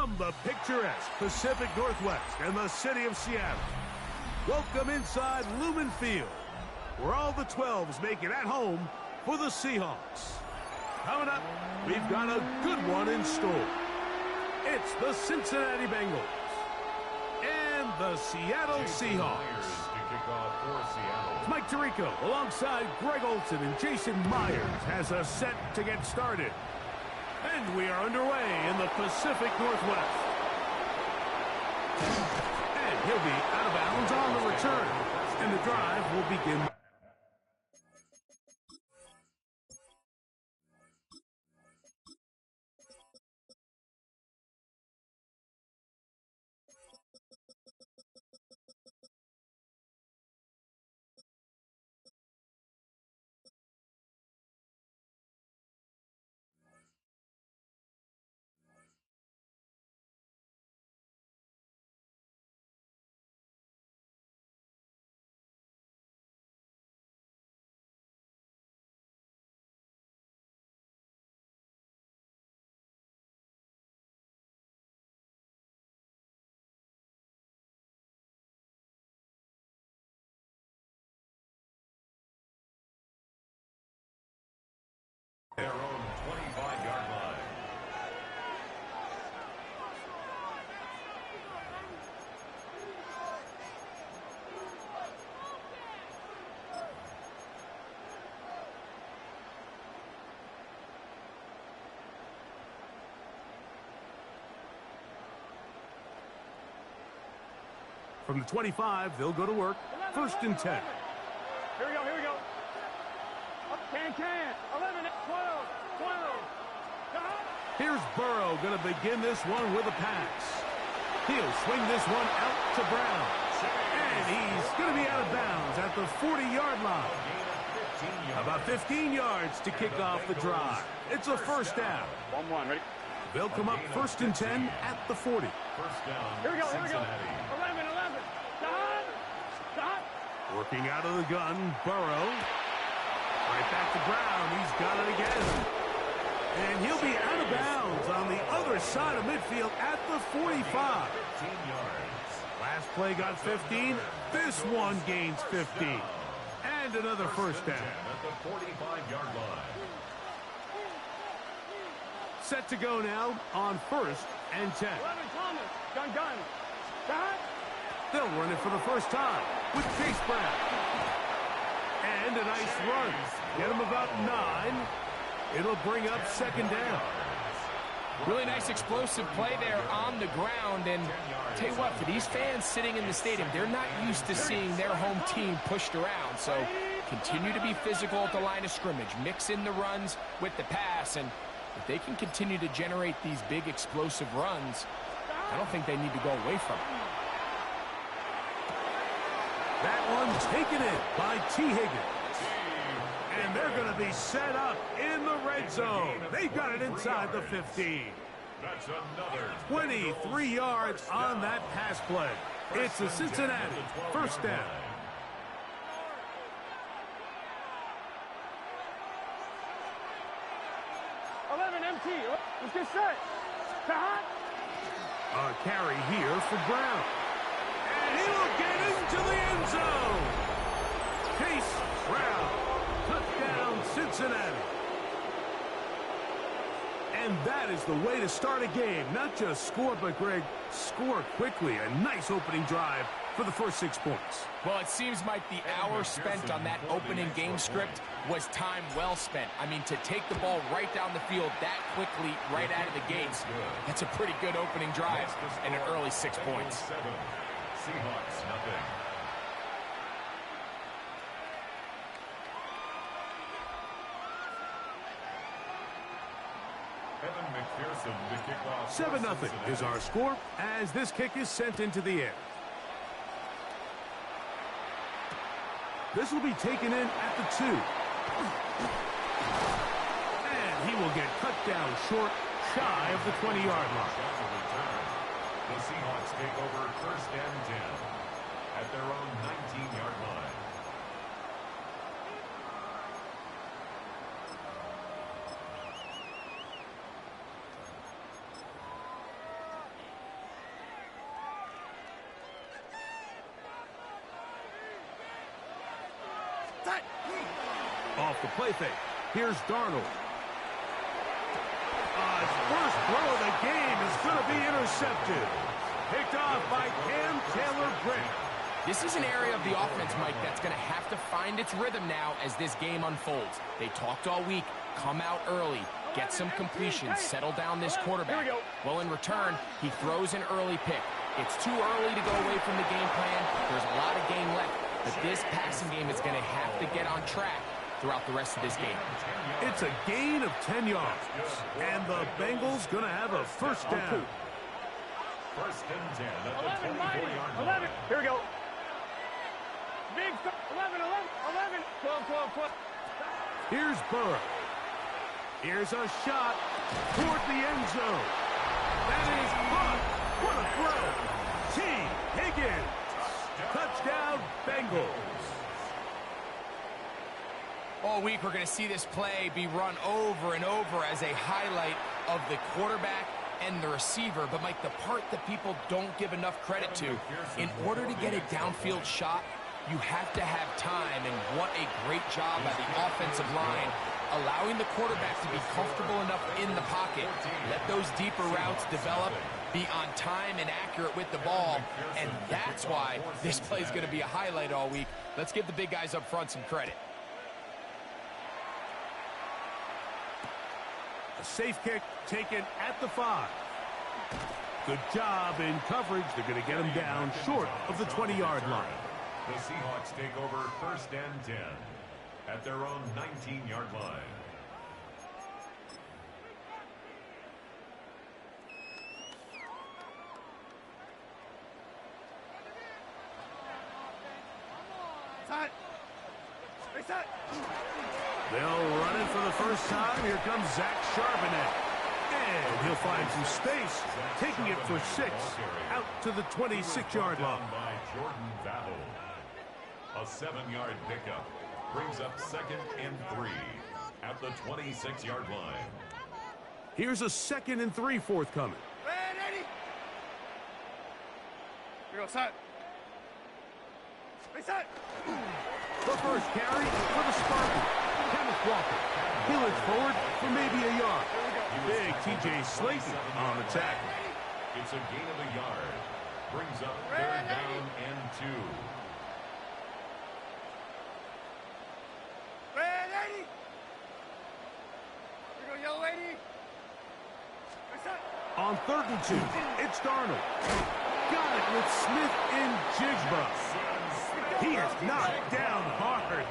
From the picturesque Pacific Northwest and the city of Seattle, welcome inside Lumen Field, where all the 12s make it at home for the Seahawks. Coming up, we've got a good one in store. It's the Cincinnati Bengals and the Seattle Seahawks. Mike Tirico alongside Greg Olson and Jason Myers has us set to get started. And we are underway in the Pacific Northwest. And he'll be out of bounds on the return. And the drive will begin. Their own 25-yard line. From the 25, they'll go to work. 1st and 10. Here we go, here we go. Up, can. 11, 12, 12. Here's Burrow going to begin this one with a pass. He'll swing this one out to Brown. And he's going to be out of bounds at the 40-yard line. About 15 yards to kick off the drive. It's a first down. 1-1, ready? They'll come up 1st and 10 at the 40. First down, Here we go, Cincinnati. 11. Stop. Working out of the gun, Burrow. Right back to Brown. He's got it again. And he'll be out of bounds on the other side of midfield at the 45. 15 yards. Last play got 15. This one gains 15. And another first down. At the 45-yard line. Set to go now on 1st and 10. 11, Thomas. Gun. Stop. They'll run it for the first time with Chase Brown. And a nice run. Get him about 9. It'll bring up 2nd down. Really nice explosive play there on the ground. And tell you what, for these fans sitting in the stadium, they're not used to seeing their home team pushed around. So continue to be physical at the line of scrimmage. Mix in the runs with the pass. And if they can continue to generate these big explosive runs, I don't think they need to go away from it. That one taken in by T. Higgins. And they're going to be set up in the red zone. They've got it inside the 15. That's another 23 yards on that pass play. It's a Cincinnati 1st down. 11, MT. Let's get set. Stop. A carry here for Brown. And he will get into the end zone. Chase Brown. Touchdown, Cincinnati. And that is the way to start a game. Not just score, but, Greg, score quickly. A nice opening drive for the first 6 points. Well, it seems like the hour spent on that opening game script was time well spent. I mean, to take the ball right down the field that quickly, right out of the gates, that's a pretty good opening drive and an early 6 points. Seahawks, nothing. Evan McPherson to kick off. 7-0 is our score as this kick is sent into the air. This will be taken in at the 2. And he will get cut down short, shy of the 20-yard line. The Seahawks take over 1st and 10 at their own 19-yard line. the play fake. Here's Darnold. His first throw of the game is going to be intercepted. Picked off by Cam Taylor-Britt. This is an area of the offense, Mike, that's going to have to find its rhythm now as this game unfolds. They talked all week, come out early, get some completions, settle down this quarterback. Well, in return, he throws an early pick. It's too early to go away from the game plan. There's a lot of game left, but this passing game is going to have to get on track throughout the rest of this game. It's a gain of 10 yards, and the Bengals going to have a first down. First and 10 at the 24-yard line. Here we go. Big 11, 12. Here's Burrow. Here's a shot toward the end zone. That is caught. What a throw. T. Higgins. Touchdown, Bengals. All week, we're going to see this play be run over and over as a highlight of the quarterback and the receiver. But, Mike, the part that people don't give enough credit to, in order to get a downfield shot, you have to have time, and what a great job by the offensive line, allowing the quarterback to be comfortable enough in the pocket, let those deeper routes develop, be on time and accurate with the ball, and that's why this play is going to be a highlight all week. Let's give the big guys up front some credit. A safe kick taken at the 5. Good job in coverage. They're going to get him down short of the 20-yard line. The Seahawks take over first and 10 at their own 19-yard line. They'll run it for the first time. Here comes Zach Charbonnet. And he'll find some space, taking it for 6 out to the 26-yard line. By Jordan Battle. A 7-yard pickup brings up 2nd and 3 at the 26-yard line. Here's a 2nd and 3 forthcoming. Ready? Here goes set. Reset. The first carry for the Spartans. Kenneth Walker. He looks forward for maybe a yard. Big T.J. Slayton on the tackle. It's a gain of a yard. Brings up 3rd down and 2. Ready? Here go, yellow lady. Reset. On 3rd and 2, it's Darnold. Got it with Smith and Jigba. He is knocked down hard.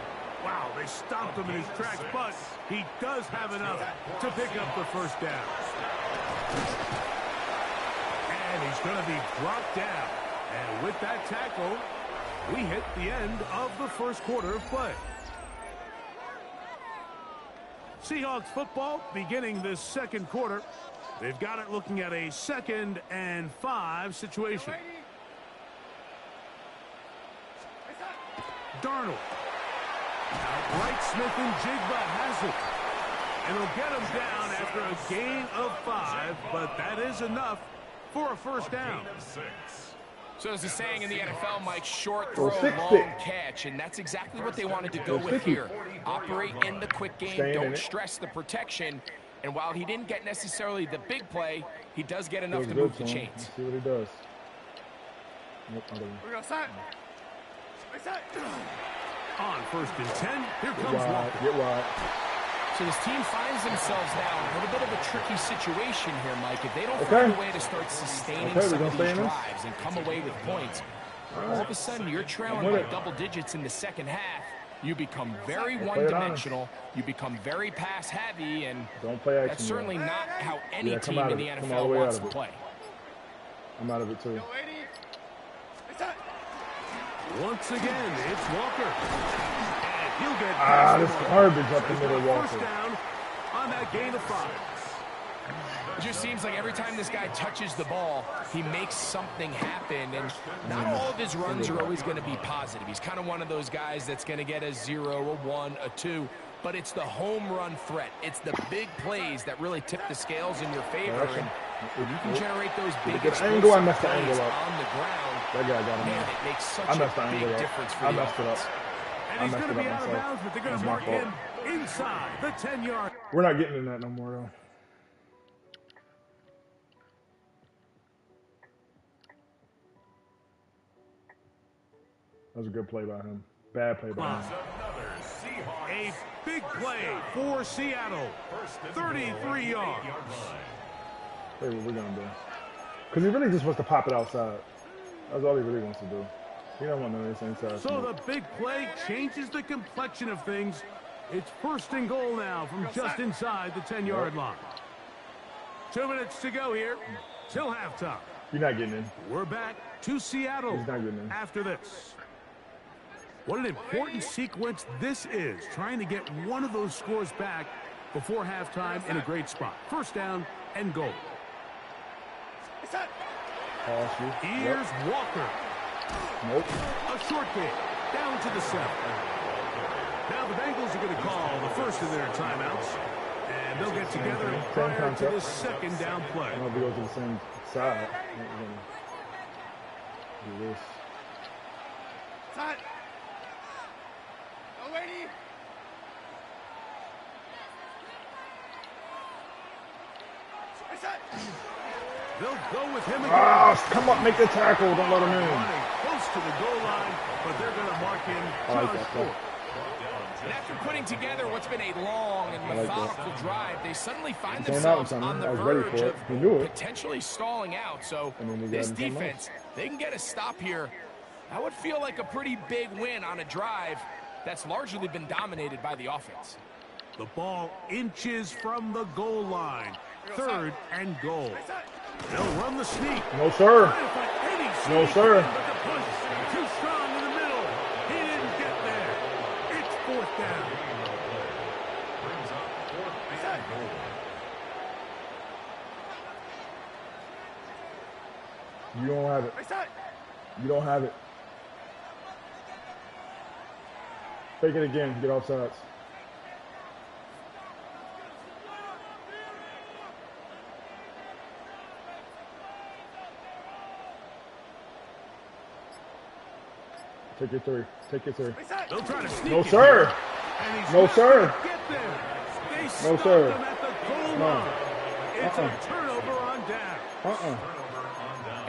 Wow, they stopped him in his tracks, but he does have enough to pick up the first down. And he's going to be brought down. And with that tackle, we hit the end of the first quarter of play. Seahawks football beginning this second quarter. They've got it looking at a 2nd and 5 situation. Darnold. Outright Smith and Jigba has it. And he'll get him down after a gain of 5, but that is enough for a first down. So as the saying in the NFL, Mike, short throw, long catch, and that's exactly what they wanted to go with here. Operate in the quick game, don't stress the protection, and while he didn't get necessarily the big play, he does get enough to move the chains. Let's see what he does. We're going to set. Reset. On 1st and 10, here comes Walker. Get wide. So this team finds themselves now in a little bit of a tricky situation here, Mike. If they don't find a way to start sustaining some of these drives and come away with points, all of a sudden you're trailing by double digits in the second half. You become very one-dimensional. You become very pass-heavy, and that's certainly not how any team in the NFL wants to play. I'm out of it, too. Once again, it's Walker. And he'll get this garbage up the middle, Walker. First down on that gain of 5. It just seems like every time this guy touches the ball, he makes something happen, and not all of his runs are always going to be positive. He's kind of one of those guys that's going to get a 0, a 1, a 2, but it's the home run threat. It's the big plays that really tip the scales in your favor, and if you can generate those big explosive plays on the ground, that guy got him. Man, it makes such a big difference for the offense. And he's going to be out of bounds, but they're going to mark him inside the 10-yard. We're not getting in that no more, though. That was a good play by him. Bad play by him. A big play for Seattle. 33 yards. Hey, what we're going to do. Because he really just wants to pop it outside. That's all he really wants to do. He don't want none of this inside. So the big play changes the complexion of things. It's 1st and goal now from just inside the 10-yard line. 2 minutes to go here till halftime. You're not getting in. We're back to Seattle He's not getting in. after this. What an important sequence this is, trying to get one of those scores back before halftime in a great spot. 1st down and goal. Here's Walker. Nope. A short kick down to the 7. Now the Bengals are going to call the first of their timeouts, and they'll get together prior to the 2nd down play. I don't know if we go to the same side. Do this. They'll go with him again. Ah, come up, make the tackle. Don't let him in. Running close to the goal line, but they're going to mark him just short. And after putting together what's been a long and methodical drive, they suddenly find themselves on the verge of potentially stalling out. So this defense, they can get a stop here. That would feel like a pretty big win on a drive that's largely been dominated by the offense. The ball inches from the goal line. 3rd and goal. They'll run the sneak. No, sir. No, sir. But the push too strong in the middle. He didn't get there. It's 4th down. You don't have it. You don't have it. Take it again. Get offsides. Take your 3. Take your 3. They'll try to sneak No, it sir. here, and he's No, not sir. gonna get there. They No, stop sir. him at the goal No. line. It's a turnover on down.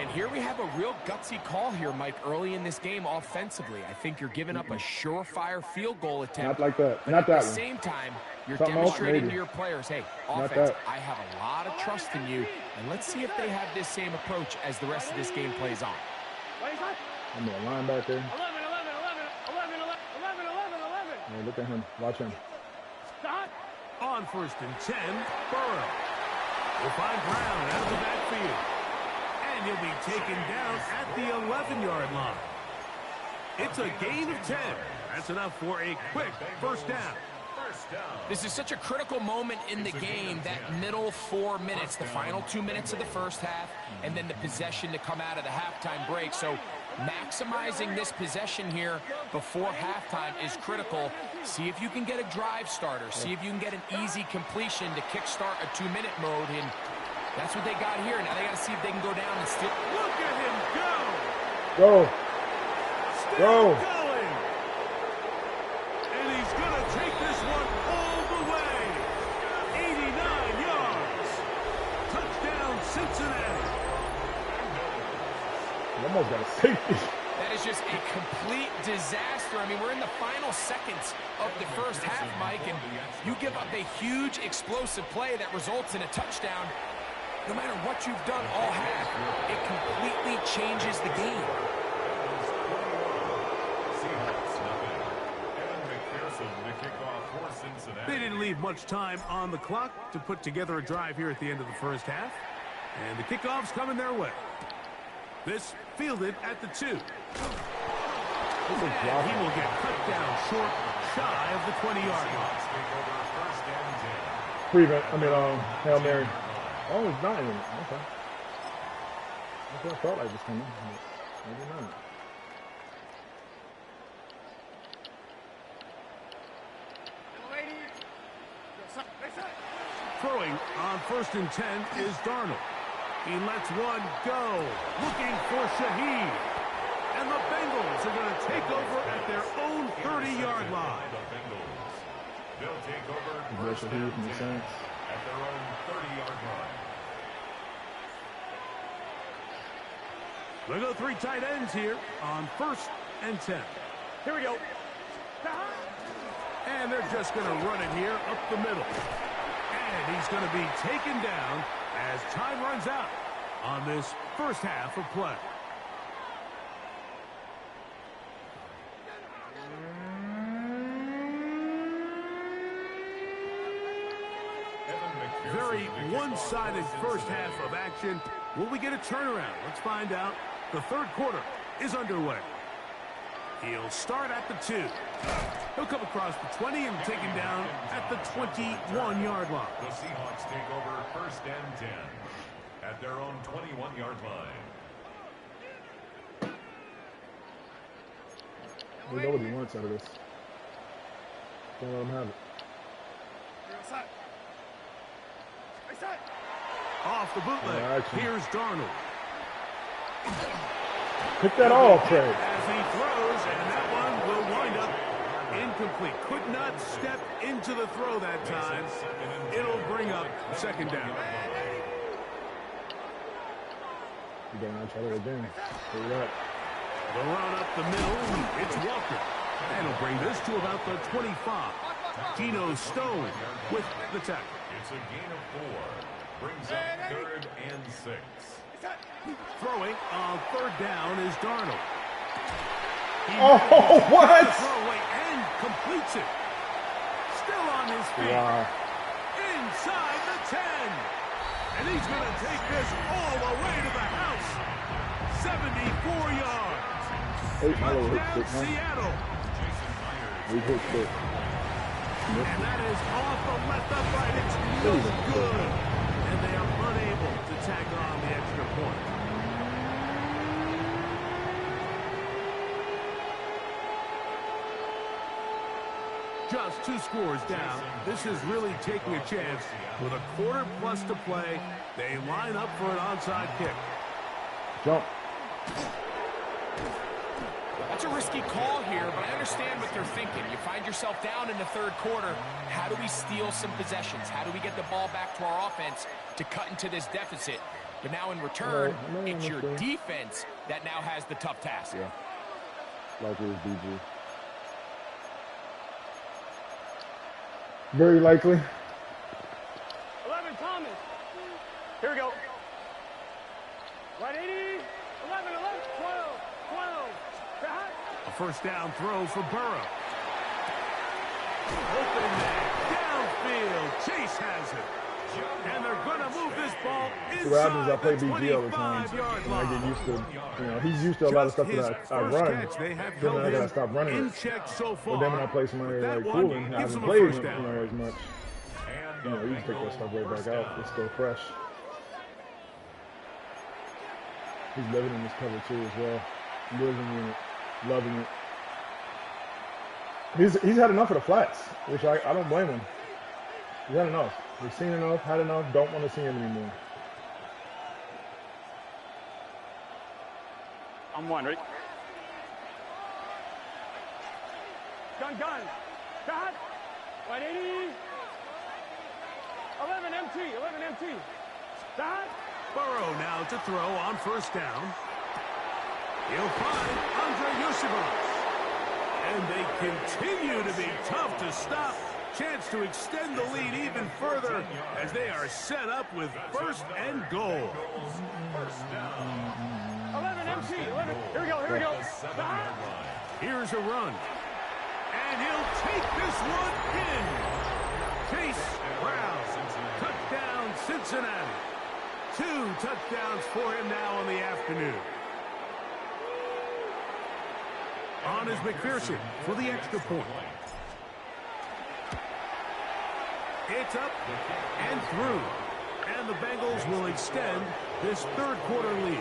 And here we have a real gutsy call here, Mike, early in this game offensively. I think you're giving up a surefire field goal attempt. Not like that. But Not at that the one. same time, you're Something else, demonstrating maybe. to your players, hey, Not offense, that. I have a lot of trust in you, and let's see if they have this same approach as the rest of this game plays on. I'm a linebacker. 11. Hey, look at him. Watch him. Stop. On 1st and 10, Burrow will find Brown out of the backfield. And he'll be taken down at the 11-yard line. It's a gain of 10. That's enough for a quick 1st down. This is such a critical moment in the game, that middle 4 minutes, the final 2 minutes of the first half, and then the possession to come out of the halftime break. So maximizing this possession here before halftime is critical. See if you can get a drive starter. See if you can get an easy completion to kickstart a 2-minute mode, and that's what they got here. Now they got to see if they can go down and still. Look at him go! Go. Still Go. going! And he's going to take this one all the way. 89 yards. Touchdown, Cincinnati. You almost got a safety. That is just a complete disaster. I mean, we're in the final seconds of the first half, Mike, and you give up a huge explosive play that results in a touchdown. No matter what you've done all half, it completely changes the game. They didn't leave much time on the clock to put together a drive here at the end of the first half. And the kickoff's coming their way. This fielded at the 2. And he will get cut down short, shy of the 20-yard line. Prevent. Hail Mary. Oh, it's not in it. Okay. That's what I felt like was coming. Maybe not. Throwing on 1st and 10 is Darnold. He lets one go, looking for Shaheed. And the Bengals are going to take over at their own 30-yard line. They'll take over Versus first here and from the 10 Saints. at their own 30-yard line. We'll go 3 tight ends here on 1st and 10. Here we go. And they're just going to run it here up the middle. And he's going to be taken down as time runs out on this first half of play. Very one-sided first half of action. Will we get a turnaround? Let's find out. The third quarter is underway. He'll start at the 2. He'll come across the 20 and taken down at the 21-yard line. The Seahawks take over first and 10 at their own 21-yard line. We know what he wants out of this. Don't let him have it. Off the bootleg. Here's Darnold. Pick that off, Trey. As he throws, and that one will wind up incomplete. Could not step into the throw that time. It'll bring up second down. You better not try that again. Hurry up. The run up the middle. It's Walker. And he'll bring this to about the 25. Geno Stone with the tackle. It's a gain of 4. Brings up 3rd and 6. Throwing on 3rd down is Darnold. Oh, what? Throwaway and completes it. Still on his feet. Wow. Inside the 10. And he's going to take this all the way to the house. 74 yards. Touchdown, Seattle. We hit it. And that is off the left upright. It's no good. And they are unable to tack on the extra point. Just 2 scores down. This is really taking a chance. With a quarter plus to play, they line up for an onside kick. Jump. That's a risky call here, but I understand what they're thinking. You find yourself down in the third quarter. How do we steal some possessions? How do we get the ball back to our offense to cut into this deficit? But now in return, it's your defense that now has the tough task. Yeah. Like it was BG. Very likely. 11, Thomas. Here we go. Right 80, 11, 12, 12. A first down throw for Burrow. Open man, downfield. Chase has it. And they're going to move this ball inside I play the BG all the time. 25-yard And I line. get used to, he's used to a lot of stuff that I run. They have Then held I gotta him stop running in it. check so far. But then when I play somebody That like one Coolin, I gives haven't him a played first down. as much. You can take that stuff right back out. It's still fresh. He's living in this cover too as well. Living in it, loving it. He's had enough of the flats, which I don't blame him. He's had enough. He's seen enough, had enough, don't want to see him anymore. I'm one, ready? Gun. Got. 180. 11 MT. Got. Burrow now to throw on first down. He'll find Andre Yosibas. And they continue to be tough to stop. Chance to extend the lead even further as they are set up with first and goal. 11 MT. 11. Here we go. Got. Here's a run. And he'll take this one in. Chase Brown. Touchdown, Cincinnati. 2 touchdowns for him now in the afternoon. On is McPherson for the extra point. It's up and through. And the Bengals will extend this third quarter lead.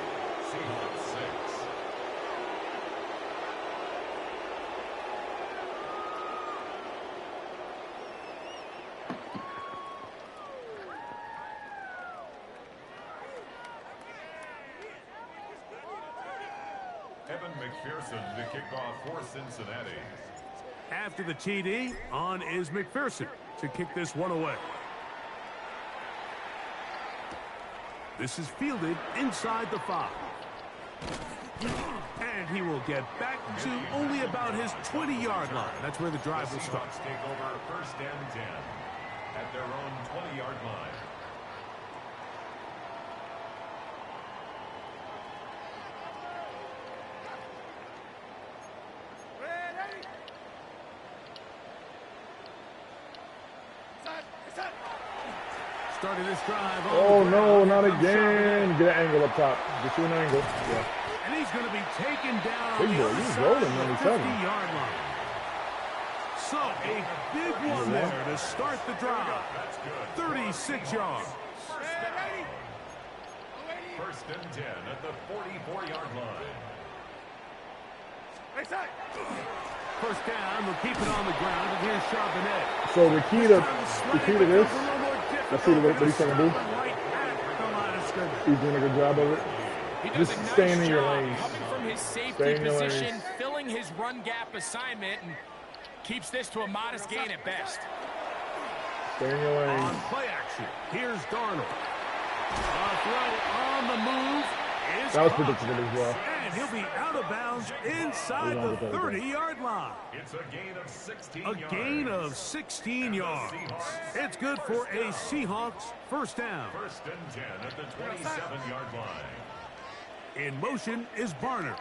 Evan McPherson to kick off for Cincinnati. After the TD, on is McPherson to kick this one away. This is fielded inside the 5. And he will get back to only about his 20-yard line. That's where the drive will start. Take over first and 10 at their own 20-yard line. Starting this drive. Oh, no, not again. Get an angle up top. Get you an angle. Yeah. And he's going to be taken down Big on the boy, other he's side rolling of the 97. 50-yard line. So a big one there to start the drive. 36 yards. First and 10 at the 44-yard line. First down, we'll keep it on the ground, and here's Charbonnet. So the key to this, let's see what he's trying to do. He's doing a good job of it. He does Just a nice staying in your job lanes. coming from his safety Stay in your position, lanes. filling his run gap assignment, and keeps this to a modest gain at best. Stay in your lanes. On play action, here's Darnold. A throw on the move is That was caught. predictable as well. And he'll be out of bounds inside the 30-yard line. It's a gain of 16 A yards. gain of 16 yards. It's good for a Seahawks first down. First and 10 at the 27-yard line. In motion is Barner.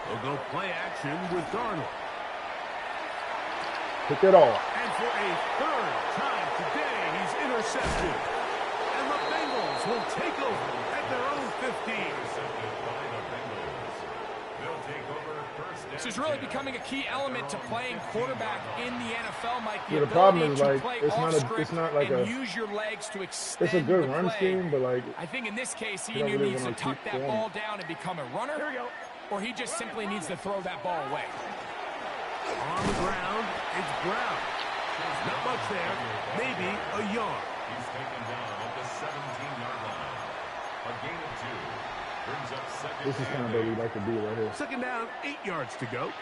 They'll go play action with Darnold. Pick it off. And for a third time today, he's intercepted. And the Bengals will take over at their own 15. Intercepted by the Bengals. They'll take over first and This is really becoming a key element to playing quarterback in the NFL, Mike. Yeah, the ability problem is, to like, play it's off not a- script it's not like and a- use your legs to extend It's a good the run play. scheme, but like, I think in this case, he you don't either really needs to wanna tuck keep that going. ball down and become a runner, or he just simply needs to throw that ball away. On the ground, it's Brown. Not much there, maybe a yard. he's taken down at the 17-yard line. A gain of 2 brings up second. this is kind of what we like to do right here. Second down, 8 yards to go.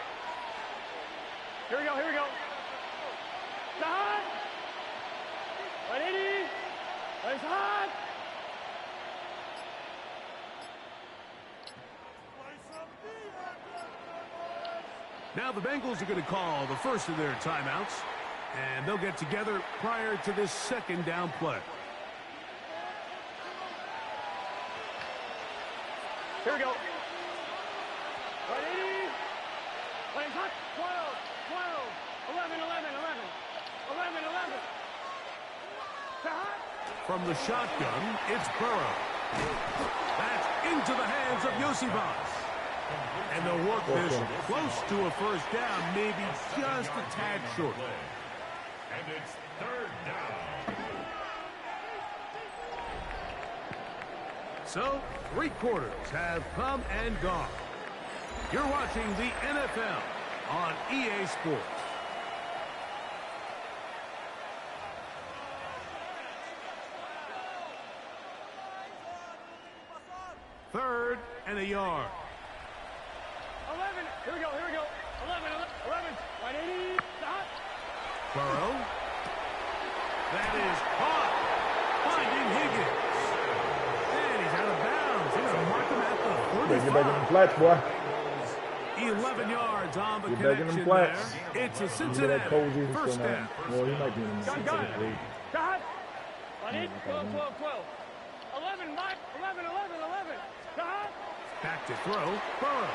Here we go, here we go. Hot. 180. It's hot. Now the Bengals are going to call the first of their timeouts, and they'll get together prior to this second down play. Here we go. 180. It's hot. 12, 12, 11, 11, 11, 11, 11. It's hot. From the shotgun, it's Burrow. That's into the hands of Yosibas. And they'll work this close to a first down, maybe just a tad short. And it's third down. So, 3 quarters have come and gone. You're watching the NFL on EA Sports. Third and a yard. 11. Here we go, here we go. 11, 11, 180. It's hot. Burrow. That is caught. Finding Higgins. And he's out of bounds. They're going to mark him at the Get back in them 35. flats, boy. 11 yards on the Get back in them connection flats. there. It's a Look at that Cincinnati cozy. first down. Well, he might be in the Gun. It's hot. 180. 12, 12, 12. 11, Mike. 11, 11, 11. It's hot. Back to throw. Burrow.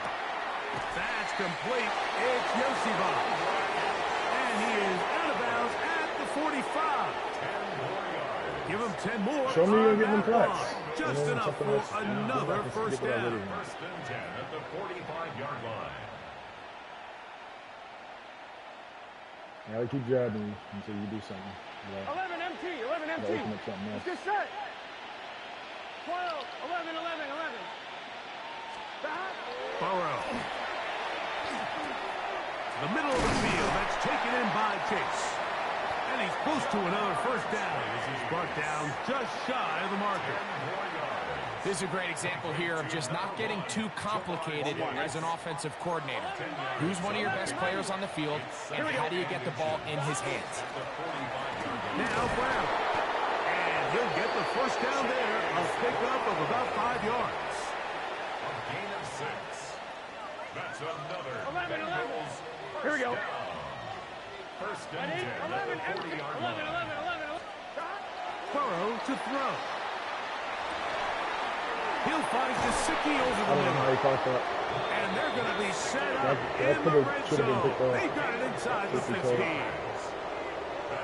That's complete. It's Yosibas. And he is out of bounds at the 45. 10 more yards. Give him 10 more. Show me you're on getting them that flats. line. You Just know, enough something for else. another Get first what I really down. want. First and 10 at the 45-yard line. I gotta keep jabbing you until you do something. Yeah. 11 MT. 11 MT. Open up something else. It's just set. 12, 11, 11, 11. It's hot. Burrow. The middle of the field. That's taken in by Chase. And he's close to another first down as he's brought down just shy of the marker. 4 yards. This is a great example here of just not getting too complicated as an offensive coordinator. Who's one of your best players on the field, and how do you get the ball in his hands? Now Brown. And he'll get the first down there. A pickup of about 5 yards. A gain of 6. That's another 11. Bengals Here we go. down. First and 10 at the 40-yard line. 11. Burrow to throw. He'll find Gesicki over I the don't know middle. how he caught that. And they're going to be set up That in the red should have been zone. picked off. They got it inside the 50 15. yards.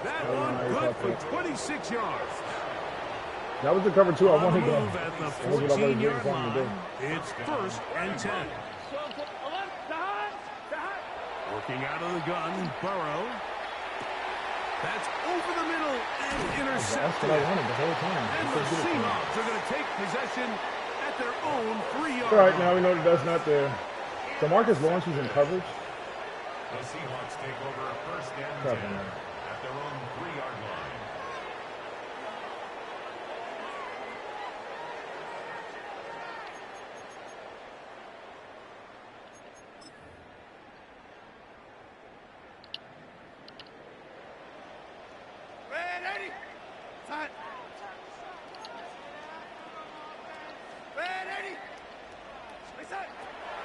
That I don't know one how he good caught for that. 26 yards. That was the cover 2 I On the wanted to move at the That was what I was waiting 14-yard for him to do. line. It's first and 10. Working out of the gun, Burrow. That's over the middle and That's what intercepted. I wanted the whole time. And the Seahawks are going to take possession at their own 3-yard All right, line. now we know that that's not there. So Marcus Lawrence is in coverage. The Seahawks take over first and 10 Crap, man. at their own 3-yard line.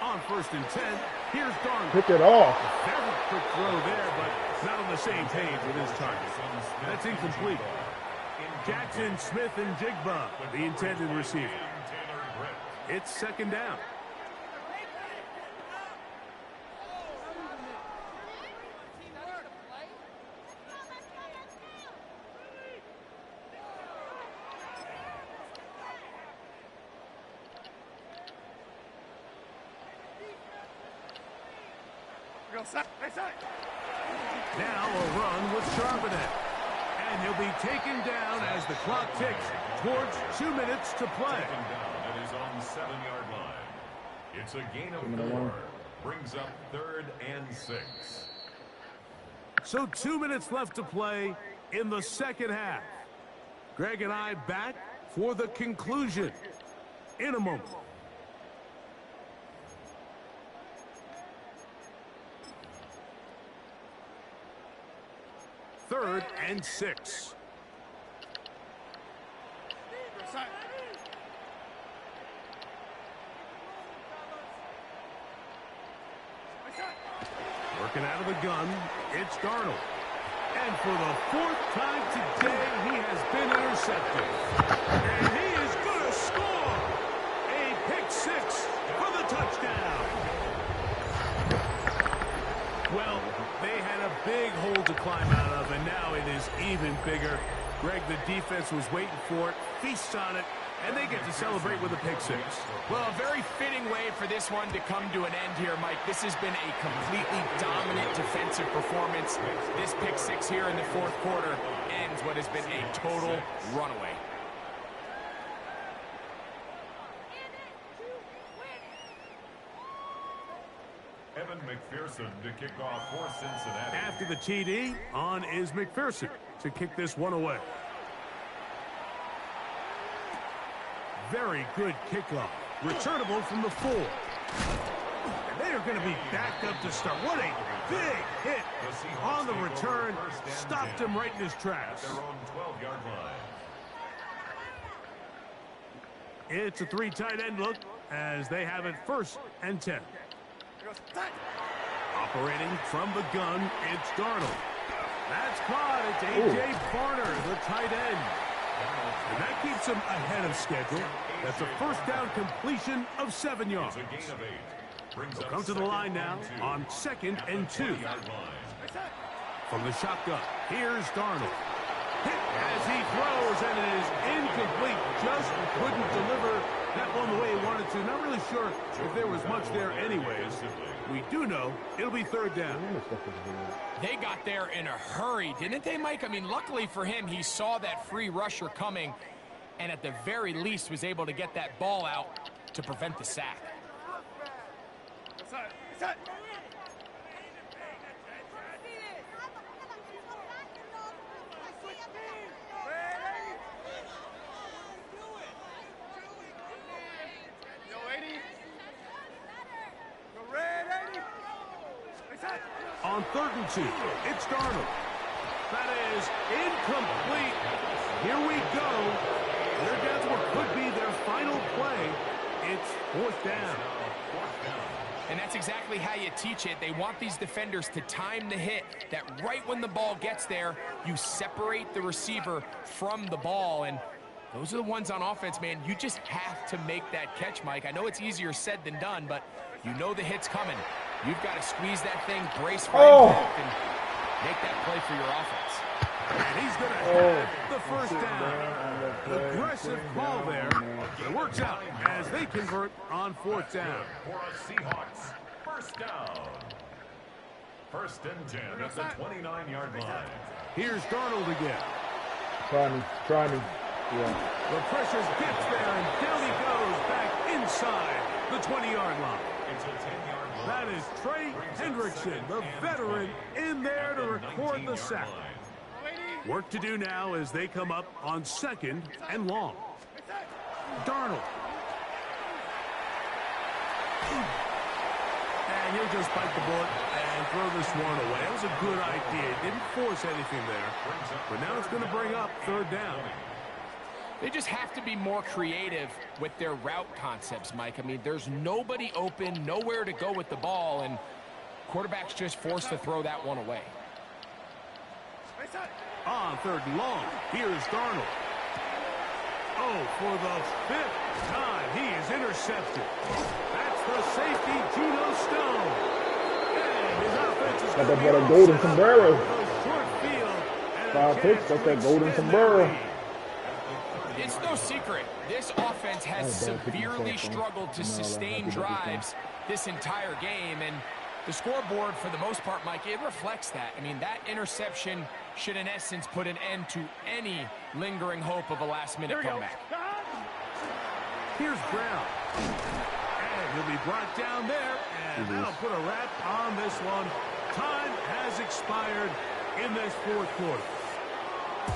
On first and 10, here's Darnold. Pick it off. Very quick throw there, but not on the same page with his target. That's incomplete. Jackson, Smith, and Jigba, the intended receiver. It's second down. Now a run with Charbonnet. And he'll be taken down as the clock ticks towards 2 minutes to play. Taken down at his own 7-yard line. It's a gain of 4. Brings up 3rd and 6. So 2 minutes left to play in the second half. Greg and I back for the conclusion in a moment. Third and 6. Working out of the gun, it's Darnold. And for the 4th time today, he has been intercepted. And he is going to score. A pick 6 for the touchdown. Well, they had a big hole to climb out of, and now it is even bigger. Greg, the defense was waiting for it, feasts on it, and they get to celebrate with a pick 6. Well, a very fitting way for this one to come to an end here, Mike. This has been a completely dominant defensive performance. This pick 6 here in the 4th quarter ends what has been a total runaway. Evan McPherson to kick off for Cincinnati. After the TD, on is McPherson to kick this one away. Very good kickoff. Returnable from the 4. And they are going to be backed up to start. What a big hit on the return. Stopped him right in his tracks. Their own 12-yard line. It's a 3 tight end look as they have it first and 10. Operating from the gun, it's Darnold. That's caught. It's A.J. Barner, the tight end. And that keeps him ahead of schedule. That's a first down completion of 7 yards. It's a gain of 8. Brings They'll up come to the second line now and 2 on second at and the 2. 20-yard line. From the shotgun, here's Darnold. Hit as he throws, and it is incomplete. Just couldn't deliver that one the way he wanted to. Not really sure if there was much there anyways. We do know it'll be 3rd down. They got there in a hurry, didn't they, Mike? I mean, luckily for him, he saw that free rusher coming and at the very least was able to get that ball out to prevent the sack. On 3rd and 2, it's Darnold. That is incomplete. Here we go. They're down to what could be their final play. It's 4th down. And that's exactly how you teach it. They want these defenders to time the hit, that right when the ball gets there, you separate the receiver from the ball. And those are the ones on offense, man. You just have to make that catch, Mike. I know it's easier said than done, but you know the hit's coming. You've got to squeeze that thing, brace for impact, and make that play for your offense. And he's going to have the first down. Aggressive ball there. It works out as they convert on 4th down. For a Seahawks, first down. 1st and 10 at the 29-yard line. Here's Darnold again. Try me. Yeah. The pressure gets there, and down he goes back inside the 20-yard line. It's a 10-yard line. That is Trey Hendrickson, the veteran, in there to record the sack. Work to do now as they come up on 2nd and long. Darnold. And he'll just bite the bullet and throw this one away. That was a good idea. Didn't force anything there. But now it's going to bring up 3rd down. They just have to be more creative with their route concepts, Mike. I mean, there's nobody open, nowhere to go with the ball, and quarterback's just forced to throw that one away. On 3rd and long, here's Darnold. Oh, for the 5th time, he is intercepted. That's the safety, Geno Stone. And his offense is Got going to that be golden all set up sombrero. with a short field and a 5 picks, chance that's to that golden extend their sombrero. lead. It's no secret, this offense has severely struggled to sustain drives this entire game, and the scoreboard, for the most part, Mike, it reflects that. I mean, that interception should, in essence, put an end to any lingering hope of a last-minute comeback. Here's Brown. And he'll be brought down there, and that'll put a wrap on this one. Time has expired in this 4th quarter.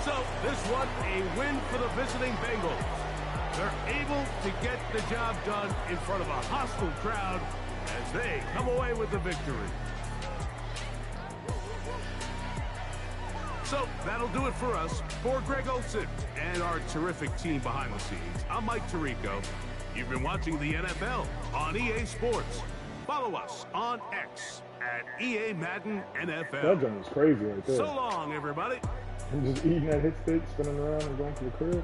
So, this one, a win for the visiting Bengals. They're able to get the job done in front of a hostile crowd as they come away with the victory. So, that'll do it for us. For Greg Olsen and our terrific team behind the scenes, I'm Mike Tirico. You've been watching the NFL on EA Sports. Follow us on X at EA Madden NFL. That gun was crazy right there. So long, everybody. I'm just eating that hit stick, spinning around and going to the crib.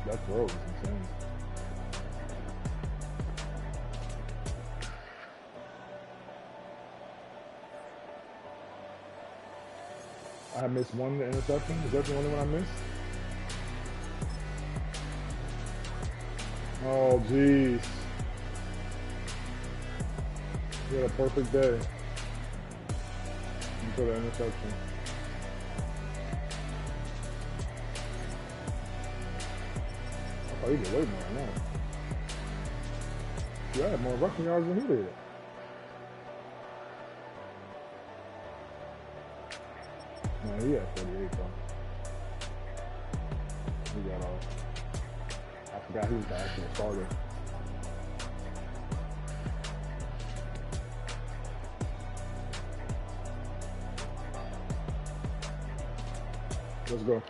That throw was insane. I missed one interception. Is that the only one I missed? Oh, jeez. He had a perfect day until the interception. I thought he did way more than that. Yeah, I had more rushing yards than he did. No, he had 48 though. He got off. I forgot he was the actual starter. Let's go.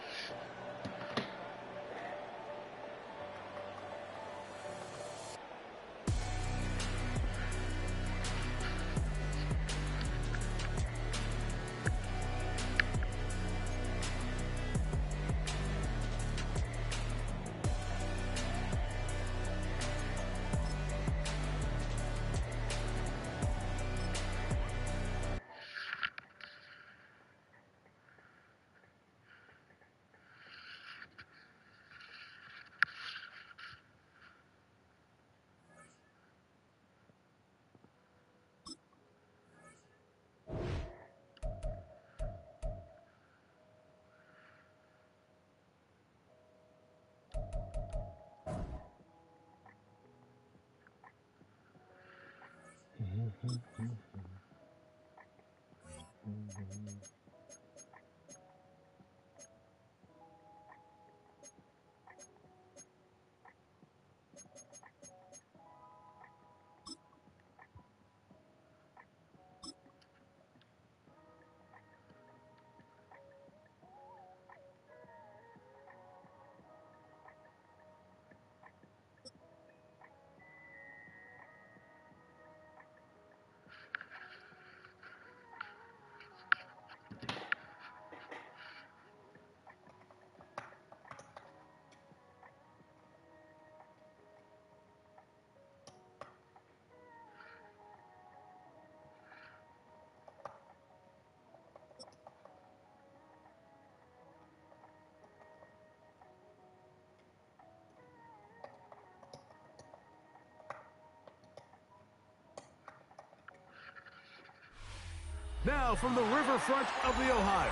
Now from the riverfront of the Ohio,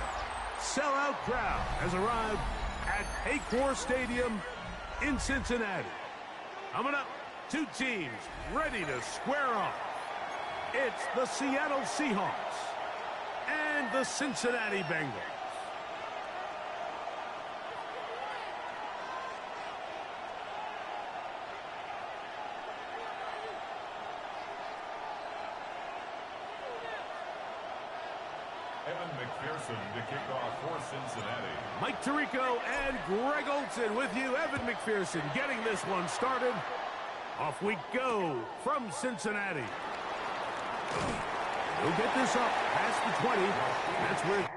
sellout crowd has arrived at Paycor Stadium in Cincinnati. Coming up, two teams ready to square off. It's the Seattle Seahawks and the Cincinnati Bengals. Evan McPherson to kick off for Cincinnati. Mike Tirico and Greg Olson with you. Evan McPherson getting this one started. Off we go from Cincinnati. He'll get this up past the 20. That's where...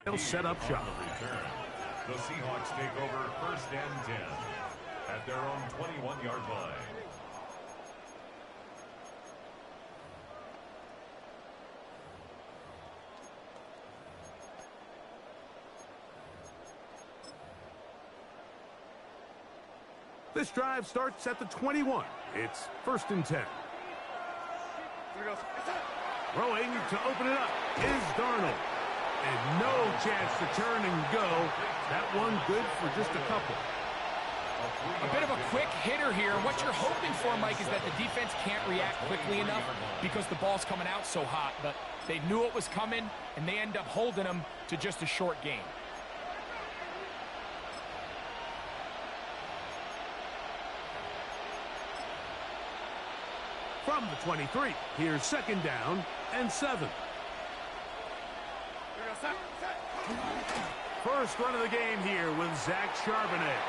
They'll set up shop. The Seahawks take over 1st and 10 at their own 21-yard line. This drive starts at the 21. It's 1st and 10. Throwing to open it up is Darnold. And no chance to turn and go. That one good for just a couple. A bit of a quick hitter here. What you're hoping for, Mike, is that the defense can't react quickly enough because the ball's coming out so hot. But they knew it was coming, and they end up holding them to just a short gain. From the 23, here's 2nd down and 7. First run of the game here with Zach Charbonnet.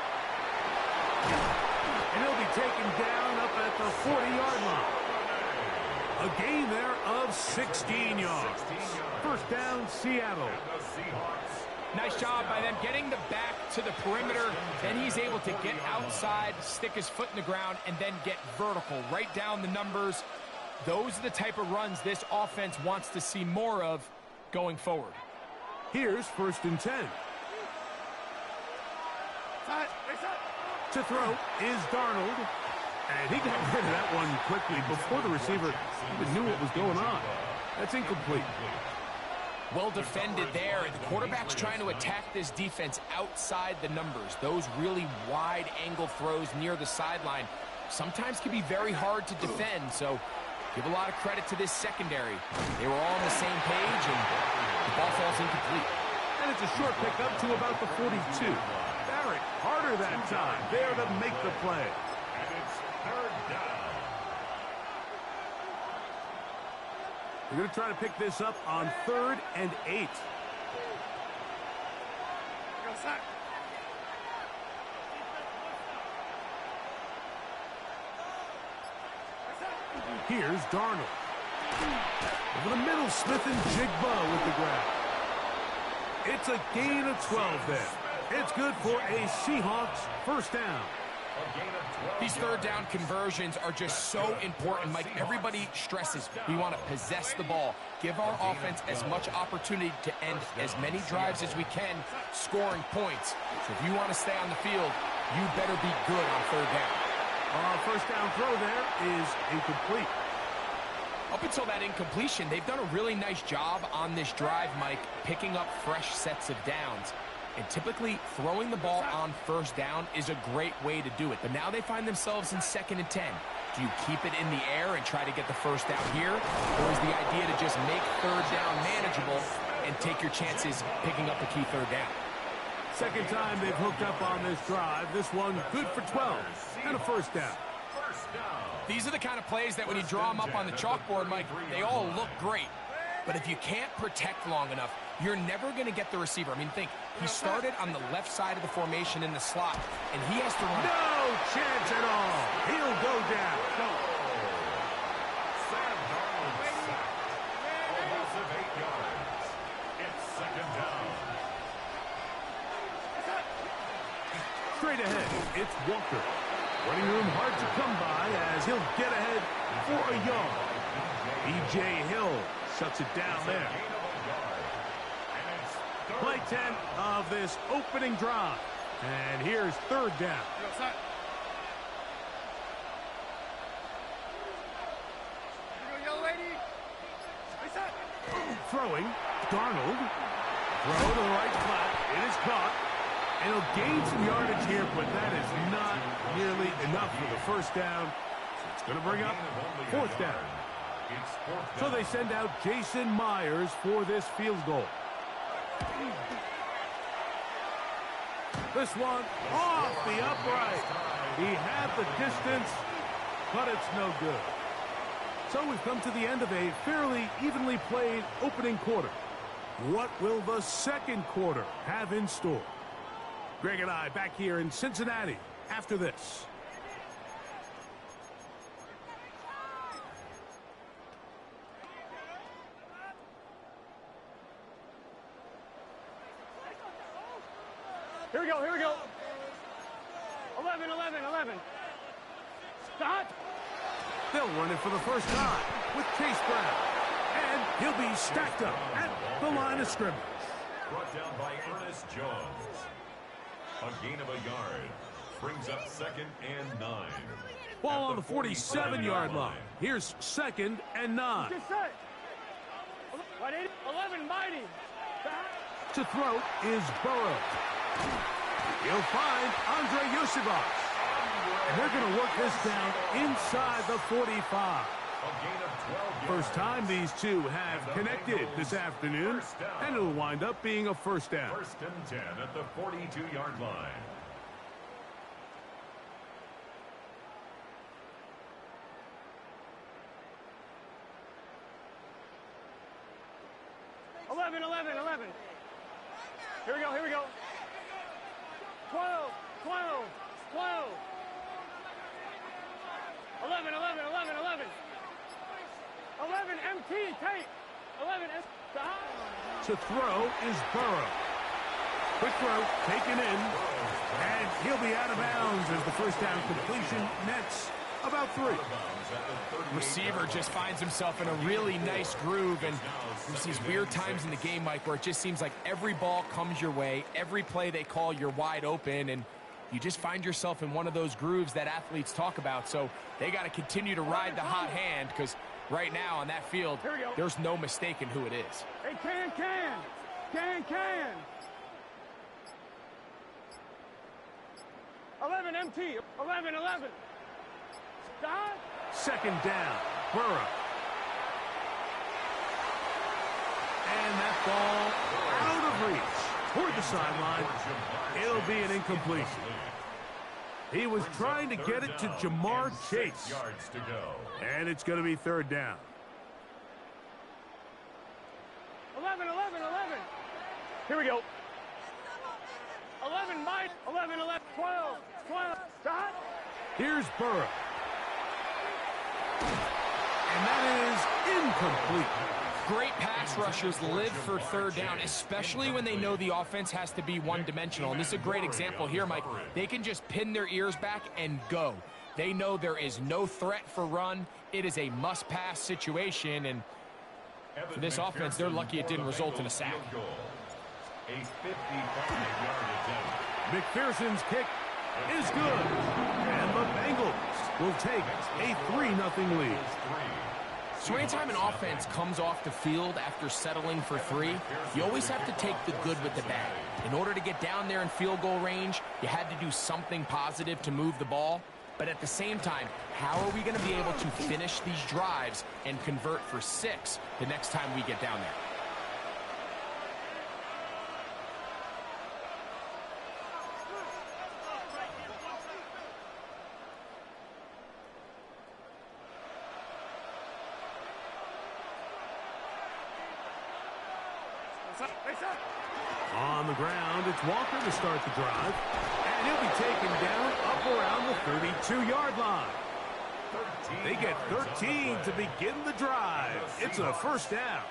And he'll be taken down up at the 40-yard line. A gain there of 16 yards. 1st down, Seattle. Nice job by them getting the back to the perimeter. Then he's able to get outside, stick his foot in the ground, and then get vertical. Right down the numbers. Those are the type of runs this offense wants to see more of going forward. Here's 1st and 10. To throw is Darnold. And he got rid of that one quickly before the receiver even knew what was going on. That's incomplete. Well defended there. The quarterback's trying to attack this defense outside the numbers. Those really wide angle throws near the sideline sometimes can be very hard to defend. So give a lot of credit to this secondary. They were all on the same page, and the ball falls incomplete. And it's a short pickup to about the 42. Barrett harder that time. There to make the play. And it's 3rd down. They're going to try to pick this up on 3rd and 8. Here's Darnold. Over the middle, Smith and Jigba with the grab. It's a gain of 12 there. It's good for a Seahawks 1st down. These 3rd down conversions are just so important, Mike. Everybody stresses we want to possess the ball, give our offense as much opportunity to end as many drives as we can, scoring points. So if you want to stay on the field, you better be good on 3rd down. Our 1st down throw there is incomplete. Up until that incompletion, they've done a really nice job on this drive, Mike, picking up fresh sets of downs. And typically, throwing the ball on first down is a great way to do it. But now they find themselves in 2nd and 10. Do you keep it in the air and try to get the first down here? Or is the idea to just make third down manageable and take your chances picking up the key third down? Second time they've hooked up on this drive. This one good for 12 and a first down. These are the kind of plays that when you draw them up on the chalkboard, Mike, they all look great. But if you can't protect long enough, you're never going to get the receiver. I mean, think, he started on the left side of the formation in the slot, and he has to run. No chance at all. He'll go down. Sam Darnold sacked. A loss of 8 yards. It's 2nd down. Straight ahead, it's Walker. Running room hard to come by as he'll get ahead for a yard. B.J. Hill shuts it down there. Play 10 of this opening drive. And here's third down. Throwing, Darnold. Throw to the right flat. It is caught. And he'll gain some yardage here, but that is not nearly enough for the first down. So it's going to bring up 4th down. So they send out Jason Myers for this field goal. This one off the upright. He had the distance, but it's no good. So we've come to the end of a fairly evenly played opening quarter. What will the second quarter have in store? Greg and I back here in Cincinnati after this. Here we go, here we go. 11, 11, 11. Stop. They'll run it for the first time with Chase Brown. And he'll be stacked up at the line of scrimmage. Brought down by Ernest Jones. A gain of a yard. Brings up 2nd and 9. Ball on the 47-yard line. Here's 2nd and 9. Get set. 11, mighty. To throw is Burrow. He'll find Andre Yosibas. And they're going to work this down inside the 45. First time these two have connected this afternoon, and it'll wind up being a first down. 1st and 10 at the 42-yard line. Eleven, 11, 11. Here we go, here we go. 12, 12, 12. 11, 11, 11, 11. 11, MT, tape. 11, stop. To throw is Burrow. Quick throw, taken in, and he'll be out of bounds as the first down completion nets about 3. Receiver just finds himself in a really nice groove, and there's these weird times in the game, Mike, where it just seems like every ball comes your way, every play they call, you're wide open, and you just find yourself in one of those grooves that athletes talk about. So they got to continue to ride the hot hand, because right now on that field, there's no mistaking who it is. Hey, can. 11, MT. 11, 11. Stop. 2nd down, Burrow. And that ball out of reach toward the sideline. It'll be an incompletion. He was trying to get it to Jamar Chase. And it's going to be 3rd down. 11, 11, 11. Here we go. 11, Mike. 11, 11, 12, 12. Stop. Here's Burrow. And that is incomplete. Great pass rushers live for 3rd down, especially when they know the offense has to be one-dimensional. And this is a great example here, Mike. They can just pin their ears back and go. They know there is no threat for run. It is a must-pass situation, and for this offense, they're lucky it didn't result in a sack. A 55-yard attempt. McPherson's kick is good. And the Bengals will take a 3-0 lead. So anytime an offense comes off the field after settling for 3, you always have to take the good with the bad. In order to get down there in field goal range, you had to do something positive to move the ball. But at the same time, how are we going to be able to finish these drives and convert for 6 the next time we get down there? On the ground, it's Walker to start the drive. And he'll be taken down up around the 32-yard line. They get 13 to begin the drive. It's a first down.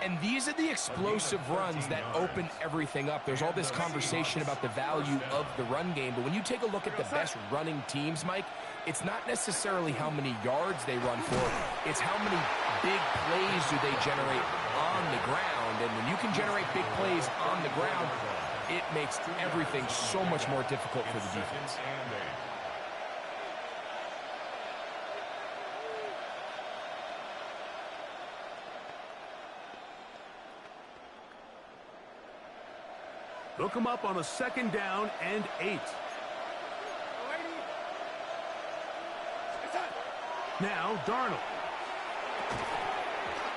And these are the explosive runs that open everything up. There's all this conversation about the value of the run game, but when you take a look at the best running teams, Mike, it's not necessarily how many yards they run for. It's how many big plays do they generate on the ground. And when you can generate big plays on the ground, it makes everything so much more difficult for the defense. Look him up on a second down and 8. Now Darnold.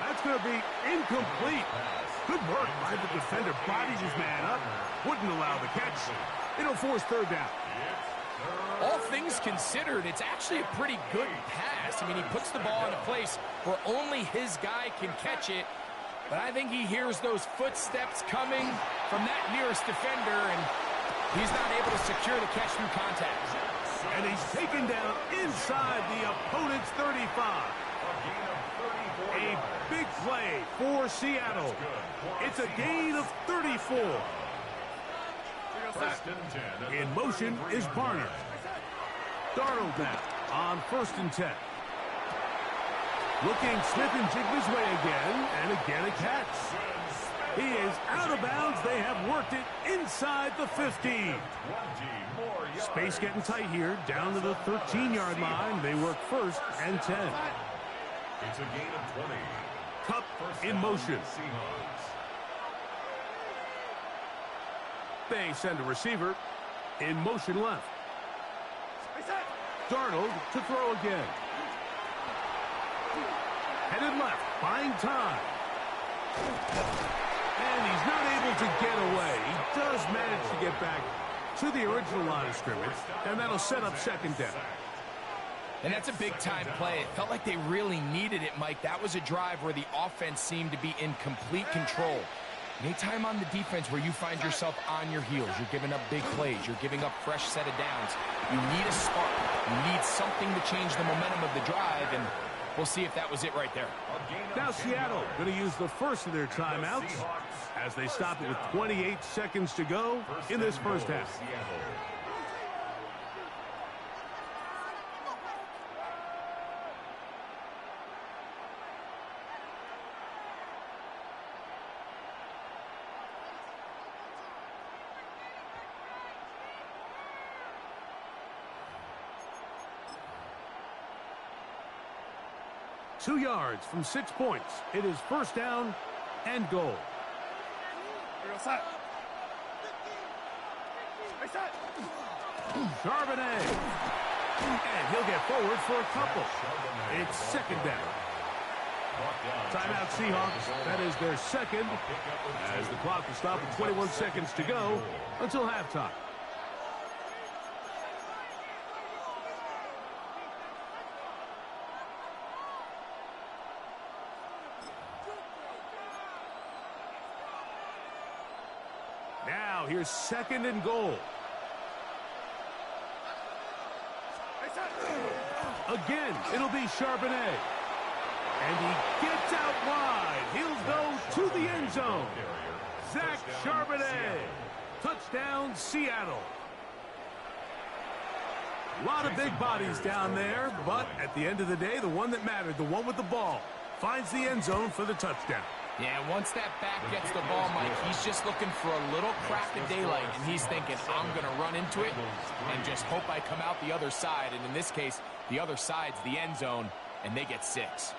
That's going to be incomplete. Good work by the defender. Bodies his man up. Wouldn't allow the catch. It'll force third down. All things considered, it's actually a pretty good pass. I mean, he puts the ball in a place where only his guy can catch it. But I think he hears those footsteps coming from that nearest defender, and he's not able to secure the catch through contact. And he's taken down inside the opponent's 35. A big play for Seattle. It's a gain of 34. In motion is Barner. Darnold now on 1st and 10. Looking Smith and Jigba's way again, and again a catch. He is out of bounds. They have worked it inside the 15. Space getting tight here, down to the 13-yard line. They work 1st and 10. It's a gain of 20. Cup in motion. They send a receiver in motion left. Darnold to throw again. Headed left, buying time. And he's not able to get away. He does manage to get back to the original line of scrimmage, and that'll set up second down. And that's a big-time play. It felt like they really needed it, Mike. That was a drive where the offense seemed to be in complete control. Anytime on the defense where you find yourself on your heels, you're giving up big plays, you're giving up fresh set of downs, you need a spark. You need something to change the momentum of the drive, and we'll see if that was it right there. Now Seattle going to use the first of their timeouts as they stop it with 28 seconds to go in this first half. 2 yards from 6 points. It is first down and goal. Charbonnet. And he'll get forward for a couple. It's second down. Timeout Seahawks. That is their second as the clock will stop with 21 seconds to go until halftime. Now here's second and goal. Again, it'll be Charbonnet. And he gets out wide. He'll go to the end zone. Zach Charbonnet. Touchdown, Seattle. A lot of big bodies down there, but at the end of the day, the one that mattered, the one with the ball, finds the end zone for the touchdown. Yeah, once that back gets the ball, Mike, he's just looking for a little crack of daylight, and he's thinking, I'm going to run into it and just hope I come out the other side. And in this case, the other side's the end zone. and they get 6.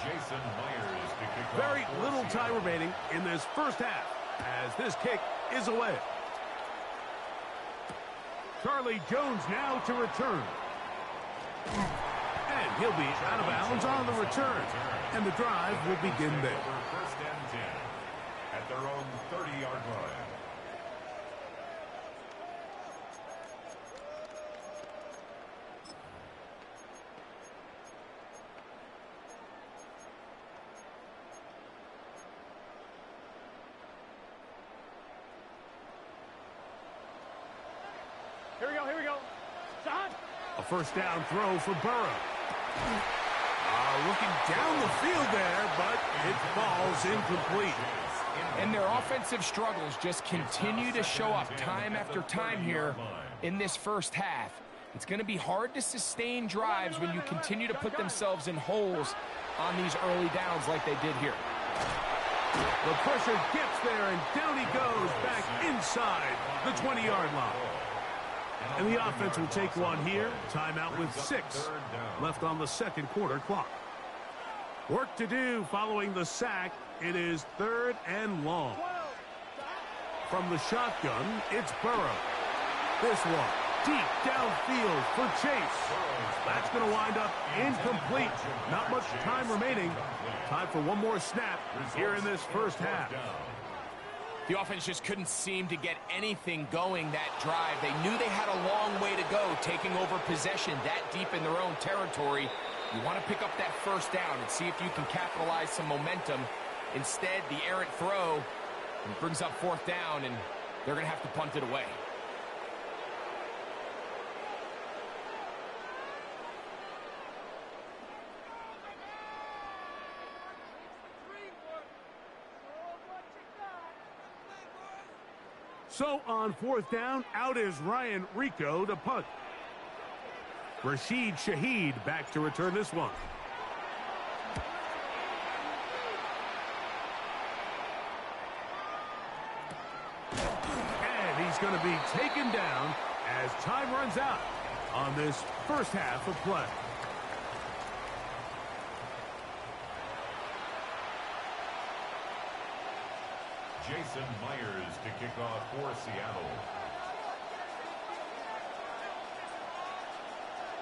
Jason Myers to kick off. Very little time remaining in this first half as this kick is away. Charlie Jones now to return. And he'll be out of bounds on the return. And the drive will begin there. First and 10 at their own 30-yard line. Here we go. Shot. A first down throw for Burrow. Looking down the field there, but it falls incomplete. And their offensive struggles just continue to show up time after time here in this first half. It's going to be hard to sustain drives when you continue to put themselves in holes on these early downs like they did here. The pressure gets there, and down he goes back inside the 20-yard line. And the offense will take one here. Timeout with 6 left on the second quarter clock. Work to do following the sack. It is 3rd and long. From the shotgun, it's Burrow. This one deep downfield for Chase. That's going to wind up incomplete. Not much time remaining. Time for one more snap here in this first half. The offense just couldn't seem to get anything going that drive. They knew they had a long way to go, taking over possession that deep in their own territory. You want to pick up that first down and see if you can capitalize some momentum. Instead, the errant throw brings up 4th down, and they're going to have to punt it away. So on 4th down, out is Ryan Rico to punt. Rashid Shaheed back to return this one. And he's going to be taken down as time runs out on this first half of play. Jason Myers to kick off for Seattle.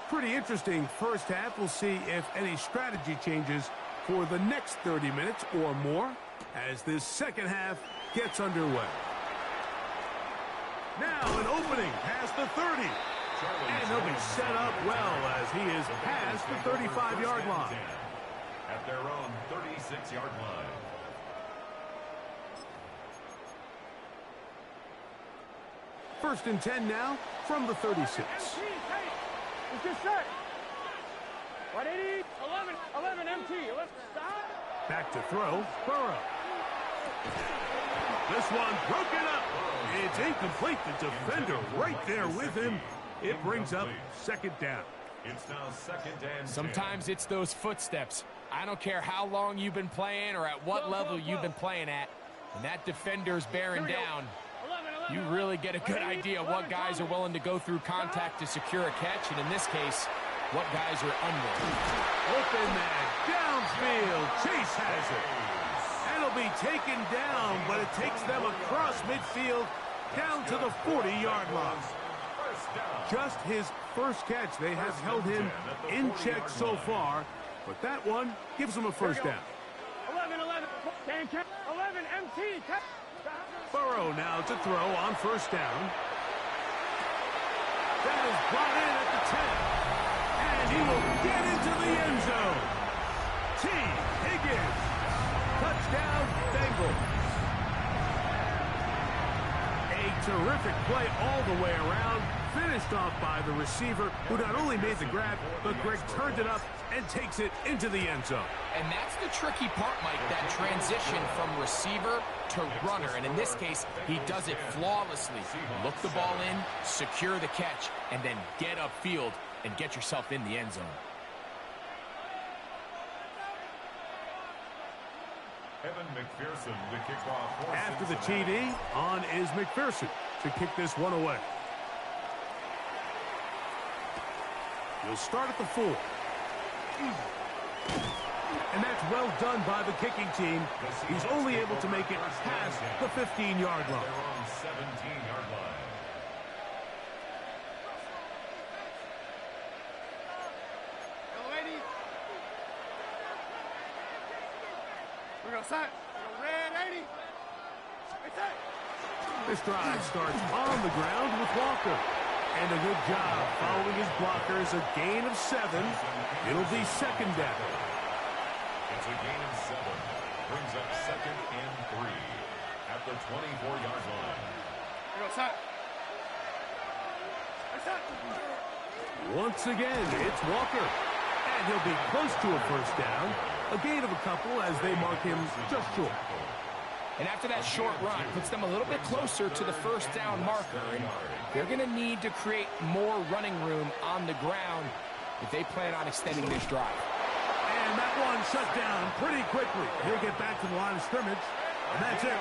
Pretty interesting first half. We'll see if any strategy changes for the next 30 minutes or more as this second half gets underway. Now an opening past the 30. And he'll be set up well as he is past the 35-yard line. At their own 36-yard line. First and 10 now from the 36. It's just set. 180, 11 MT. Let's stop. Back to throw, Burrow. This one broken up. It's incomplete. The defender right there with him. It brings up 2nd down. It's now 2nd and 10. Sometimes it's those footsteps. I don't care how long you've been playing or at what level you've been playing at. When that defender's bearing down, you really get a good idea of what guys are willing to go through contact to secure a catch, and in this case, what guys are unwilling. Open man, downfield, Chase has it. And it'll be taken down, but it takes them across midfield down to the 40-yard line. Just his first catch. They have held him in check so far, but that one gives him a first down. 11 MT. Burrow now to throw on first down. That is brought in at the 10. And he will get into the end zone. T. Higgins. Touchdown, Bengals. A terrific play all the way around. Finished off by the receiver, who not only made the grab, but Greg turned it up and takes it into the end zone. And that's the tricky part, Mike, that transition from receiver to runner. And in this case, he does it flawlessly. Look the ball in, secure the catch, and then get upfield and get yourself in the end zone. Evan McPherson to kick off. After the TD, on is McPherson to kick this one away. He'll start at the 4. And that's well done by the kicking team. He's only able to make it past the 15-yard line. They're on 17-yard line. We're going to set. Red 80. This drive starts on the ground with Walker. And a good job following his blockers. A gain of 7. It'll be second down. It's a gain of 7. Brings up second and 3 at the 24-yard line. We're going to set. Once again, it's Walker. And he'll be close to a first down. A gain of a couple as they mark him just short. And after that short run, puts them a little bit closer to the first down marker. And they're going to need to create more running room on the ground if they plan on extending this drive. And that one shut down pretty quickly. He'll get back to the line of scrimmage, and that's it.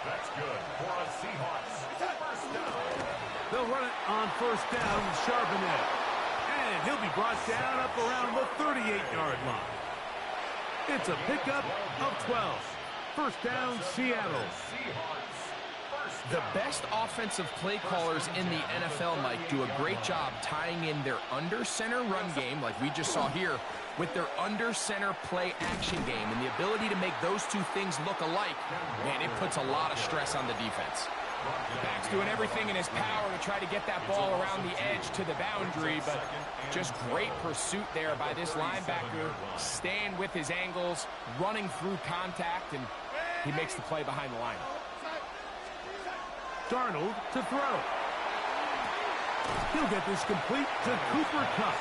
That's good for a Seahawks first down. They'll run it on first down with Charbonnet. And he'll be brought down up around the 38-yard line. It's a pickup of 12. First down, Seattle. The best offensive play callers in the NFL, Mike, do a great job tying in their under-center run game, like we just saw here, with their under-center play action game. And the ability to make those two things look alike, man, it puts a lot of stress on the defense. The back's doing everything in his power to try to get that ball around the edge to the boundary, but just great pursuit there by this linebacker, staying with his angles, running through contact, and he makes the play behind the line. Darnold to throw. He'll get this complete to Cooper Kupp.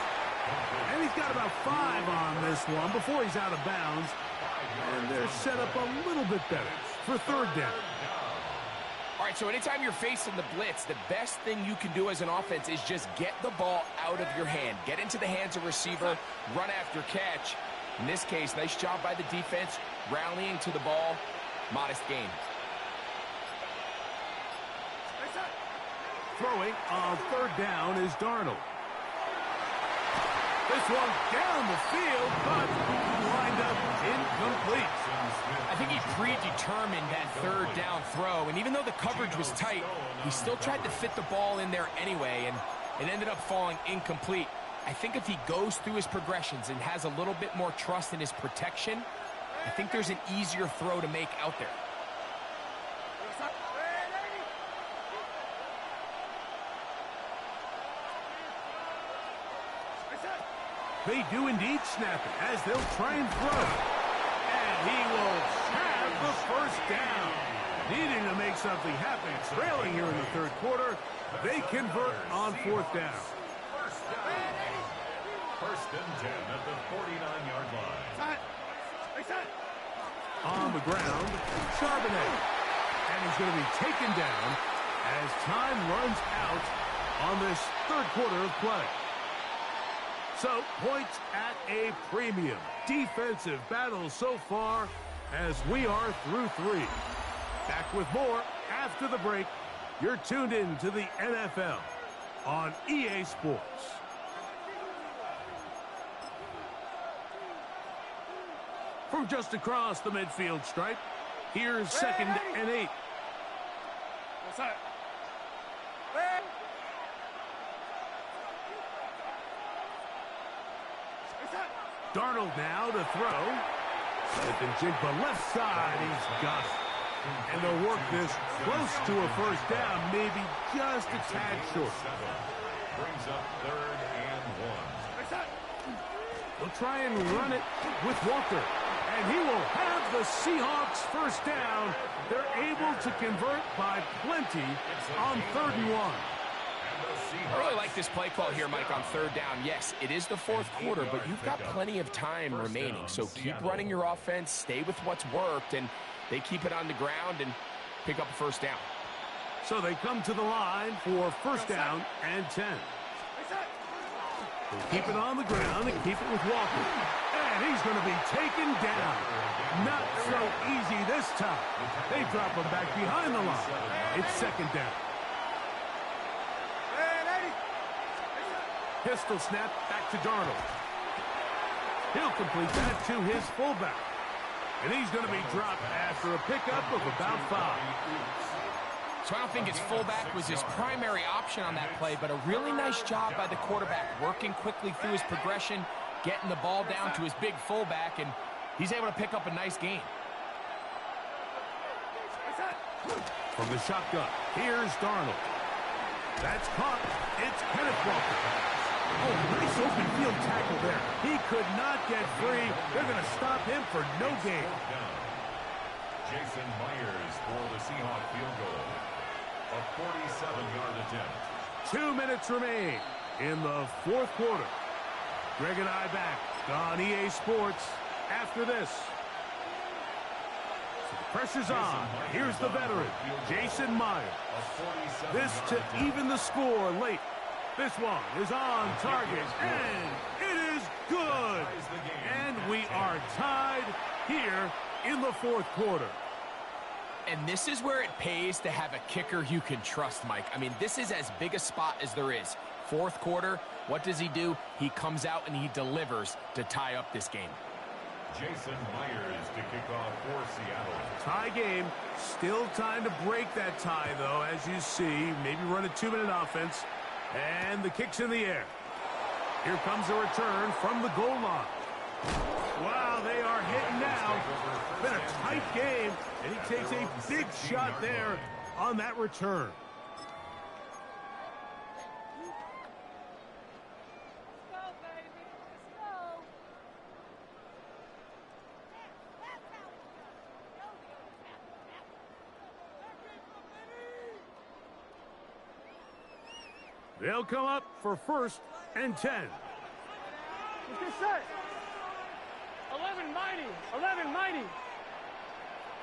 And he's got about 5 on this one before he's out of bounds. And they're set up a little bit better for third down. All right, so anytime you're facing the blitz, the best thing you can do as an offense is just get the ball out of your hand. Get into the hands of receiver, run after catch. In this case, nice job by the defense, rallying to the ball. Modest gain. Throwing on third down is Darnold. This one down the field, but lined up incomplete. I think he predetermined that third down throw, and even though the coverage was tight, he still tried to fit the ball in there anyway, and it ended up falling incomplete. I think if he goes through his progressions and has a little bit more trust in his protection, I think there's an easier throw to make out there. They do indeed snap it as they'll try and throw. And he will have the first down. Needing to make something happen, trailing here in the third quarter. They convert on fourth down. First and 10 at the 49-yard line. On the ground, Charbonnet. And he's going to be taken down as time runs out on this third quarter of play. So, points at a premium. Defensive battle so far as we are through 3. Back with more after the break. You're tuned in to the NFL on EA Sports. From just across the midfield stripe, here's second and 8. What's that? Darnold now to throw. Slip and jig the left side. He's got it. And they'll work this close to a first down, maybe just a tad short. Brings up third and 1. They'll try and run it with Walker. And he will have the Seahawks first down. They're able to convert by plenty on third and 1. I really like this play call here, Mike, on third down. Yes, it is the fourth quarter, but you've got plenty of time remaining. So keep running your offense, stay with what's worked, and they keep it on the ground and pick up a first down. So they come to the line for first down and 10. They keep it on the ground and keep it with Walker. And he's going to be taken down. Not so easy this time. They drop him back behind the line. It's second down. Pistol snap back to Darnold. He'll complete that to his fullback. And he's going to be dropped after a pickup of about 5. So I don't think his fullback was his primary option on that play, but a really nice job by the quarterback, working quickly through his progression, getting the ball down to his big fullback, and he's able to pick up a nice gain. From the shotgun, here's Darnold. That's caught. It's Kenneth Walker. Oh, nice open field tackle there. He could not get free. They're going to stop him for no gain. Jason Myers for the Seahawk field goal. A 47-yard attempt. 2 minutes remain in the fourth quarter. Greg and I back on EA Sports after this. So the pressure's on. Here's the veteran, Jason Myers. This to even the score late. This one is on target, and it is good. And we are tied here in the fourth quarter. And this is where it pays to have a kicker you can trust, Mike. I mean, this is as big a spot as there is. Fourth quarter, what does he do? He comes out and he delivers to tie up this game. Jason Myers to kick off for Seattle. Tie game. Still time to break that tie, though, as you see. Maybe run a 2-minute offense. And the kick's in the air. Here comes a return from the goal line. Wow, they are hitting now. Been a tight game, and he takes a big shot there on that return. They'll come up for 1st and 10. Get set. 11 mighty. 11 mighty.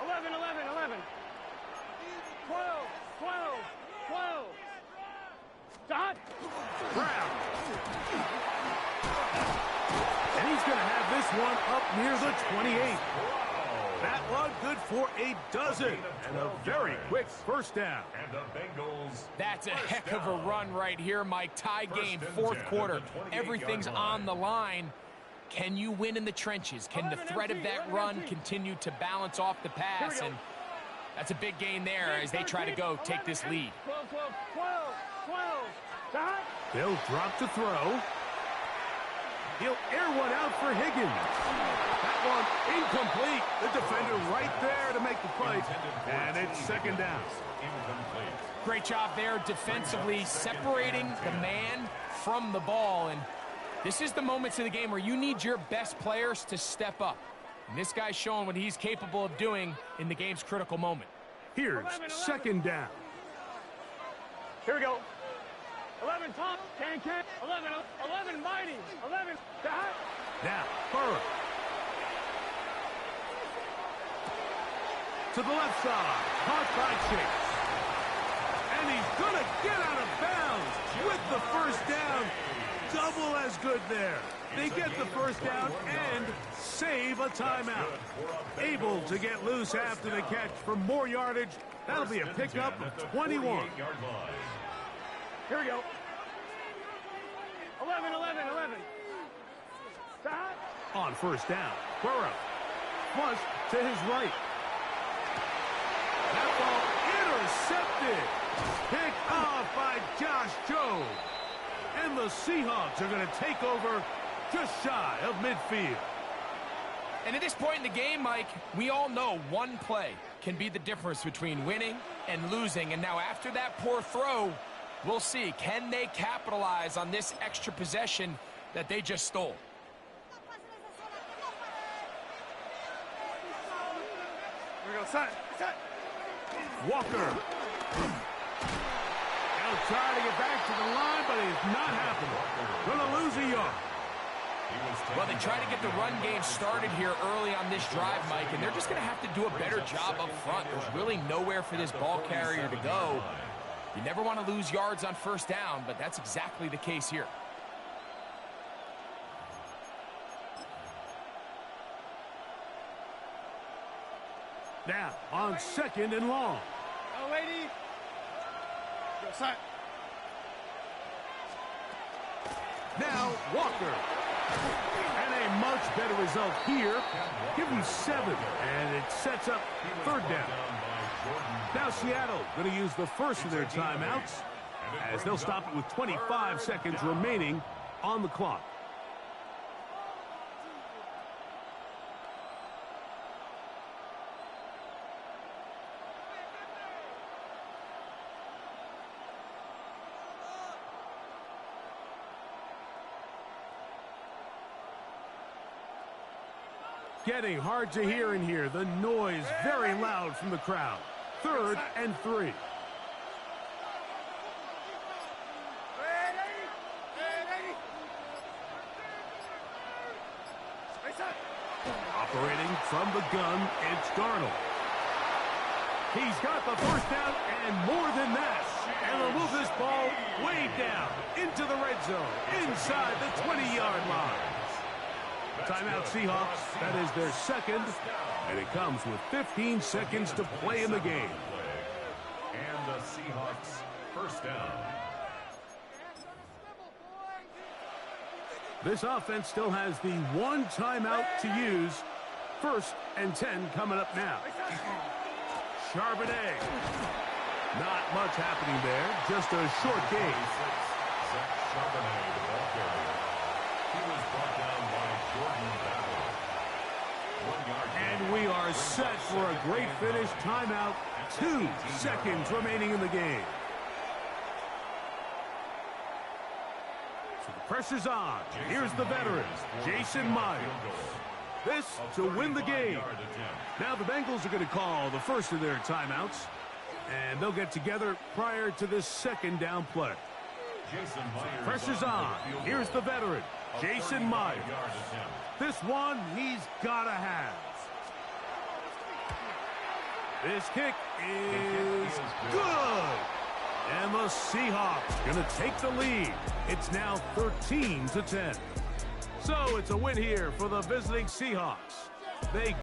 11, 11, 11. 12, 12, 12. Dot. Brown. And he's going to have this one up near the 28. That one good for a dozen. And a very quick first down. And the Bengals. That's a heck of a run right here, Mike. Tie game, fourth quarter. Everything's on the line. Can you win in the trenches? Can the threat of that run continue to balance off the pass? And that's a big gain there as they try to go take this lead. 12, 12, 12, 12. Dot. They'll drop to throw. He'll air one out for Higgins. That one incomplete. The defender right there to make the play. And it's second down. Great job there defensively, separating the man from the ball. And this is the moments of the game where you need your best players to step up. And this guy's showing what he's capable of doing in the game's critical moment. Here's 11, 11. second down. Here we go. 11 top, can, 11, 11 mighty, 11 dot. Now, Burrow. To the left side, caught by Chase. And he's going to get out of bounds with the first down. Double as good there. They get the first down and save a timeout. Able to get loose after the catch for more yardage. That'll be a pickup of 21. Here we go. 11, 11, 11. Dot. On first down, Burrow. Flush to his right. That ball intercepted. Picked off by Josh Jobe. And the Seahawks are going to take over just shy of midfield. And at this point in the game, Mike, we all know one play can be the difference between winning and losing. And now after that poor throw, we'll see, can they capitalize on this extra possession that they just stole? Here we go, set. Walker. He'll try to get back to the line, but it's not happening. Going to lose a yard. Well, they try to get the run game started here early on this drive, Mike, and they're just going to have to do a better job up front. There's really nowhere for this ball carrier to go. You never want to lose yards on first down, but that's exactly the case here. Now, on second and long. Oh, lady. Go, set. Now Walker. And a much better result here. Give him 7, and it sets up 3rd down. Now Seattle going to use the first of their timeouts as they'll stop it with 25 seconds remaining on the clock. Getting hard to hear in here. The noise very loud from the crowd. 3rd and 3. Operating from the gun, it's Darnold. He's got the first down and more than that. And they'll move this ball way down into the red zone, inside the 20-yard line. Timeout Seahawks. That is their 2nd, and it comes with 15 seconds to play in the game. And the Seahawks first down. This offense still has the 1 timeout to use. 1st and 10 coming up now. Charbonnet. Not much happening there. Just a short gain. Charbonnet, the ball carrier. He was brought down by Jordan Battle. 1 yard. And we are set for a great finish. Timeout. 2 seconds remaining in the game. So the pressure's on. Here's the veteran, Jason Myers. This to win the game. Now the Bengals are going to call the first of their timeouts, and they'll get together prior to this 2nd down play. Pressure's on. Here's the veteran, Jason Myers. This one he's got to have. This kick is good. And the Seahawks going to take the lead. It's now 13-10. So it's a win here for the visiting Seahawks. They